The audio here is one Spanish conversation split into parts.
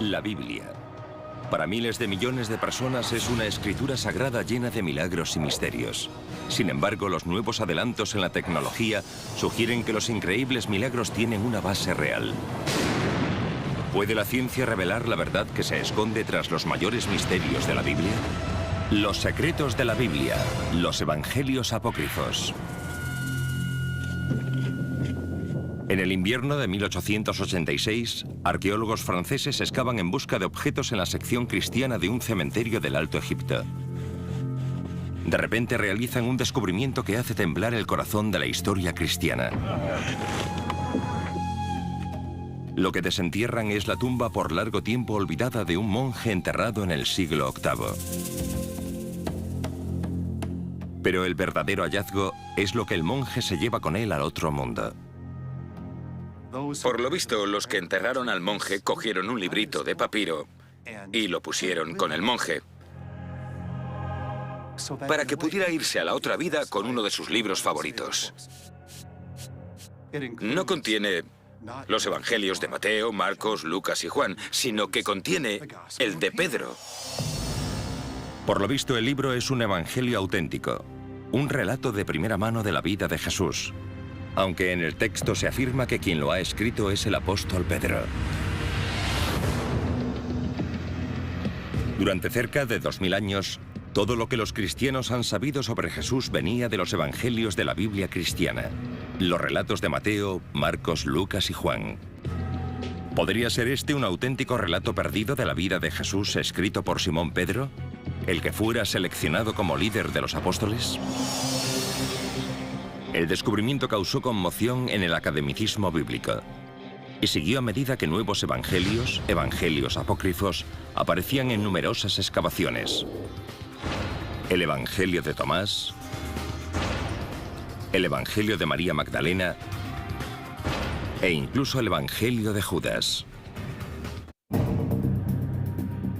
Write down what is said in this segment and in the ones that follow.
La Biblia. Para miles de millones de personas es una escritura sagrada llena de milagros y misterios. Sin embargo, los nuevos adelantos en la tecnología sugieren que los increíbles milagros tienen una base real. ¿Puede la ciencia revelar la verdad que se esconde tras los mayores misterios de la Biblia? Los secretos de la Biblia, los evangelios apócrifos. En el invierno de 1886, arqueólogos franceses excavan en busca de objetos en la sección cristiana de un cementerio del Alto Egipto. De repente realizan un descubrimiento que hace temblar el corazón de la historia cristiana. Lo que desentierran es la tumba por largo tiempo olvidada de un monje enterrado en el siglo VIII. Pero el verdadero hallazgo es lo que el monje se lleva con él al otro mundo. Por lo visto, los que enterraron al monje cogieron un librito de papiro y lo pusieron con el monje, para que pudiera irse a la otra vida con uno de sus libros favoritos. No contiene los evangelios de Mateo, Marcos, Lucas y Juan, sino que contiene el de Pedro. Por lo visto, el libro es un evangelio auténtico, un relato de primera mano de la vida de Jesús, aunque en el texto se afirma que quien lo ha escrito es el apóstol Pedro. Durante cerca de 2000 años, todo lo que los cristianos han sabido sobre Jesús venía de los evangelios de la Biblia cristiana, los relatos de Mateo, Marcos, Lucas y Juan. ¿Podría ser este un auténtico relato perdido de la vida de Jesús escrito por Simón Pedro, el que fuera seleccionado como líder de los apóstoles? El descubrimiento causó conmoción en el academicismo bíblico y siguió a medida que nuevos evangelios apócrifos, aparecían en numerosas excavaciones. El Evangelio de Tomás, el Evangelio de María Magdalena e incluso el Evangelio de Judas.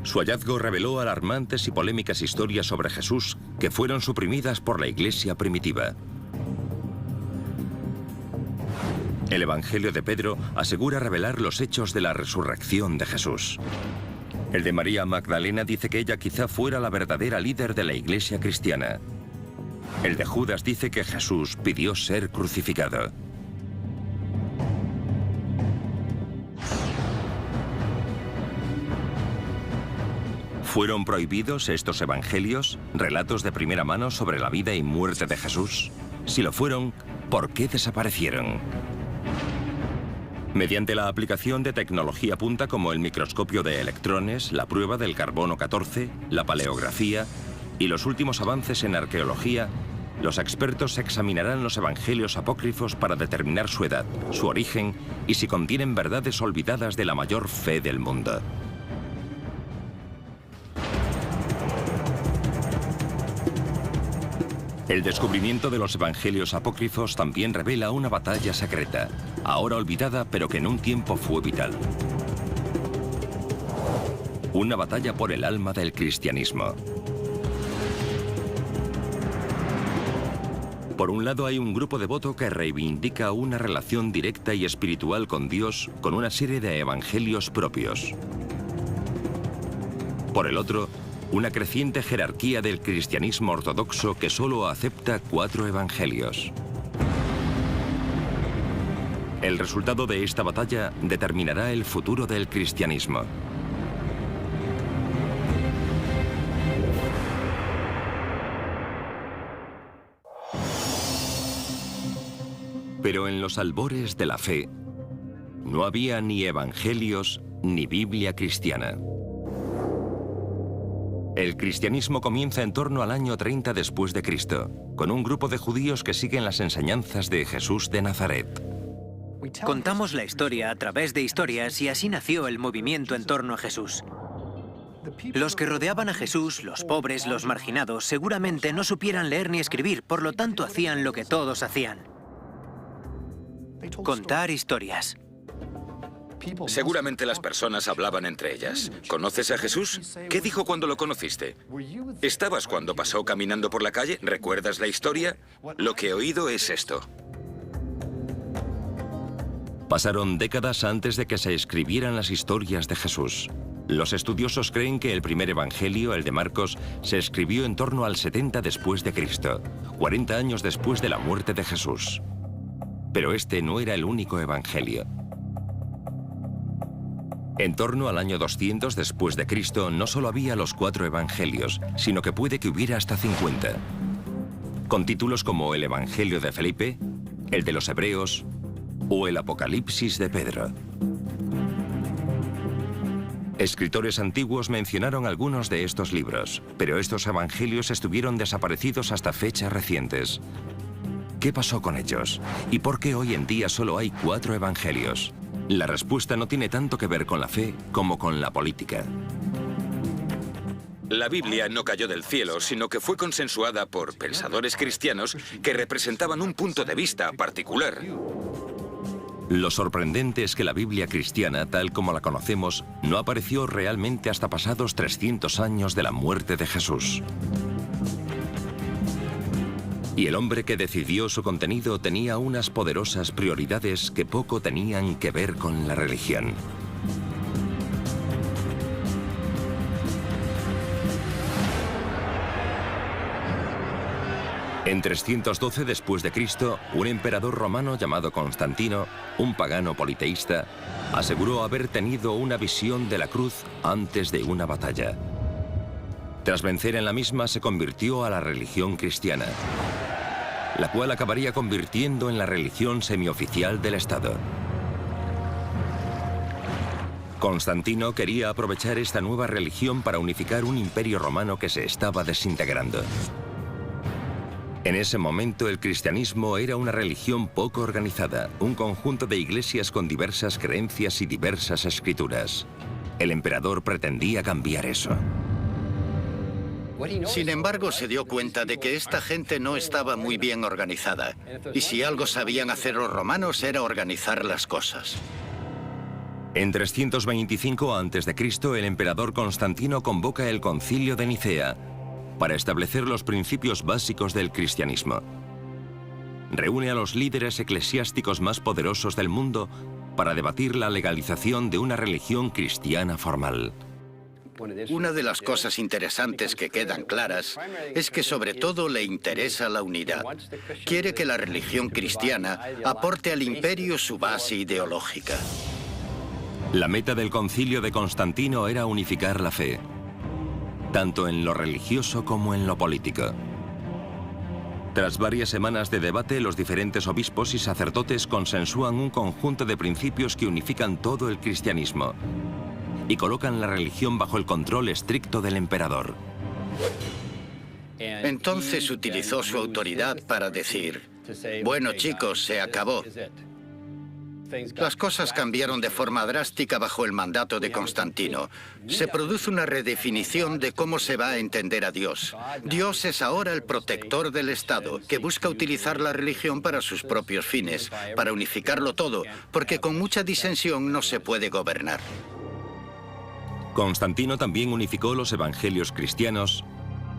Su hallazgo reveló alarmantes y polémicas historias sobre Jesús que fueron suprimidas por la Iglesia primitiva. El Evangelio de Pedro asegura revelar los hechos de la resurrección de Jesús. El de María Magdalena dice que ella quizá fuera la verdadera líder de la Iglesia cristiana. El de Judas dice que Jesús pidió ser crucificado. ¿Fueron prohibidos estos evangelios, relatos de primera mano sobre la vida y muerte de Jesús? Si lo fueron, ¿por qué desaparecieron? Mediante la aplicación de tecnología punta como el microscopio de electrones, la prueba del carbono 14, la paleografía y los últimos avances en arqueología, los expertos examinarán los evangelios apócrifos para determinar su edad, su origen y si contienen verdades olvidadas de la mayor fe del mundo. El descubrimiento de los evangelios apócrifos también revela una batalla secreta, ahora olvidada pero que en un tiempo fue vital. Una batalla por el alma del cristianismo. Por un lado hay un grupo devoto que reivindica una relación directa y espiritual con Dios con una serie de evangelios propios. Por el otro, una creciente jerarquía del cristianismo ortodoxo que solo acepta 4 evangelios. El resultado de esta batalla determinará el futuro del cristianismo. Pero en los albores de la fe, no había ni evangelios ni Biblia cristiana. El cristianismo comienza en torno al año 30 después de Cristo, con un grupo de judíos que siguen las enseñanzas de Jesús de Nazaret. Contamos la historia a través de historias y así nació el movimiento en torno a Jesús. Los que rodeaban a Jesús, los pobres, los marginados, seguramente no supieran leer ni escribir, por lo tanto hacían lo que todos hacían: contar historias. Seguramente las personas hablaban entre ellas. ¿Conoces a Jesús? ¿Qué dijo cuando lo conociste? ¿Estabas cuando pasó caminando por la calle? ¿Recuerdas la historia? Lo que he oído es esto. Pasaron décadas antes de que se escribieran las historias de Jesús. Los estudiosos creen que el primer evangelio, el de Marcos, se escribió en torno al 70 después de Cristo, 40 años después de la muerte de Jesús. Pero este no era el único evangelio. En torno al año 200 después de Cristo no solo había los 4 evangelios, sino que puede que hubiera hasta 50. Con títulos como el Evangelio de Felipe, el de los Hebreos o el Apocalipsis de Pedro. Escritores antiguos mencionaron algunos de estos libros, pero estos evangelios estuvieron desaparecidos hasta fechas recientes. ¿Qué pasó con ellos? ¿Y por qué hoy en día solo hay 4 evangelios? La respuesta no tiene tanto que ver con la fe como con la política. La Biblia no cayó del cielo, sino que fue consensuada por pensadores cristianos que representaban un punto de vista particular. Lo sorprendente es que la Biblia cristiana, tal como la conocemos, no apareció realmente hasta pasados 300 años de la muerte de Jesús. Y el hombre que decidió su contenido tenía unas poderosas prioridades que poco tenían que ver con la religión. En 312 después de Cristo, un emperador romano llamado Constantino, un pagano politeísta, aseguró haber tenido una visión de la cruz antes de una batalla. Tras vencer en la misma, se convirtió a la religión cristiana, la cual acabaría convirtiendo en la religión semioficial del Estado. Constantino quería aprovechar esta nueva religión para unificar un imperio romano que se estaba desintegrando. En ese momento el cristianismo era una religión poco organizada, un conjunto de iglesias con diversas creencias y diversas escrituras. El emperador pretendía cambiar eso. Sin embargo, se dio cuenta de que esta gente no estaba muy bien organizada. Y si algo sabían hacer los romanos era organizar las cosas. En 325 a.C., el emperador Constantino convoca el Concilio de Nicea para establecer los principios básicos del cristianismo. Reúne a los líderes eclesiásticos más poderosos del mundo para debatir la legalización de una religión cristiana formal. Una de las cosas interesantes que quedan claras es que sobre todo le interesa la unidad. Quiere que la religión cristiana aporte al imperio su base ideológica. La meta del Concilio de Constantino era unificar la fe, tanto en lo religioso como en lo político. Tras varias semanas de debate, los diferentes obispos y sacerdotes consensúan un conjunto de principios que unifican todo el cristianismo y colocan la religión bajo el control estricto del emperador. Entonces utilizó su autoridad para decir: bueno, chicos, se acabó. Las cosas cambiaron de forma drástica bajo el mandato de Constantino. Se produce una redefinición de cómo se va a entender a Dios. Dios es ahora el protector del Estado, que busca utilizar la religión para sus propios fines, para unificarlo todo, porque con mucha disensión no se puede gobernar. Constantino también unificó los evangelios cristianos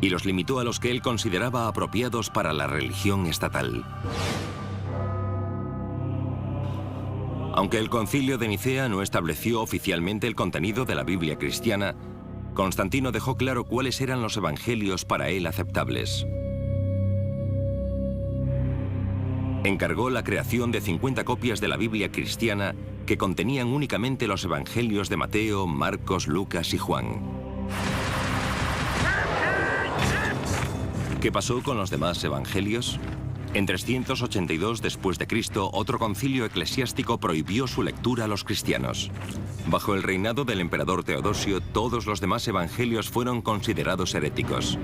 y los limitó a los que él consideraba apropiados para la religión estatal. Aunque el Concilio de Nicea no estableció oficialmente el contenido de la Biblia cristiana, Constantino dejó claro cuáles eran los evangelios para él aceptables. Encargó la creación de 50 copias de la Biblia cristiana que contenían únicamente los evangelios de Mateo, Marcos, Lucas y Juan. ¿Qué pasó con los demás evangelios? En 382 después de Cristo, otro concilio eclesiástico prohibió su lectura a los cristianos. Bajo el reinado del emperador Teodosio, todos los demás evangelios fueron considerados heréticos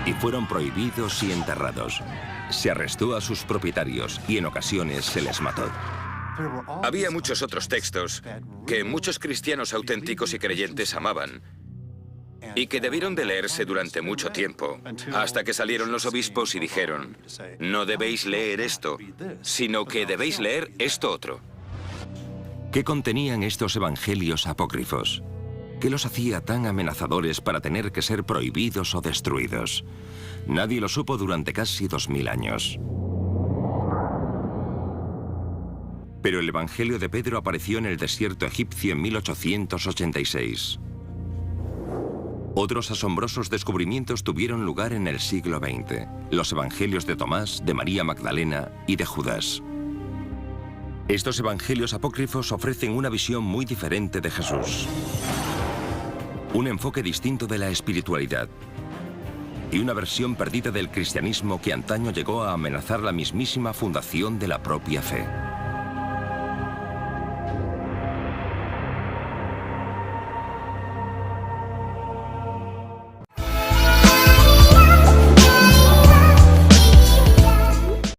y fueron prohibidos y enterrados. Se arrestó a sus propietarios y en ocasiones se les mató. Había muchos otros textos que muchos cristianos auténticos y creyentes amaban y que debieron de leerse durante mucho tiempo, hasta que salieron los obispos y dijeron: no debéis leer esto, sino que debéis leer esto otro. ¿Qué contenían estos evangelios apócrifos? ¿Qué los hacía tan amenazadores para tener que ser prohibidos o destruidos? Nadie lo supo durante casi 2000 años. Pero el Evangelio de Pedro apareció en el desierto egipcio en 1886. Otros asombrosos descubrimientos tuvieron lugar en el siglo XX. Los Evangelios de Tomás, de María Magdalena y de Judas. Estos evangelios apócrifos ofrecen una visión muy diferente de Jesús. Un enfoque distinto de la espiritualidad. Y una versión perdida del cristianismo que antaño llegó a amenazar la mismísima fundación de la propia fe.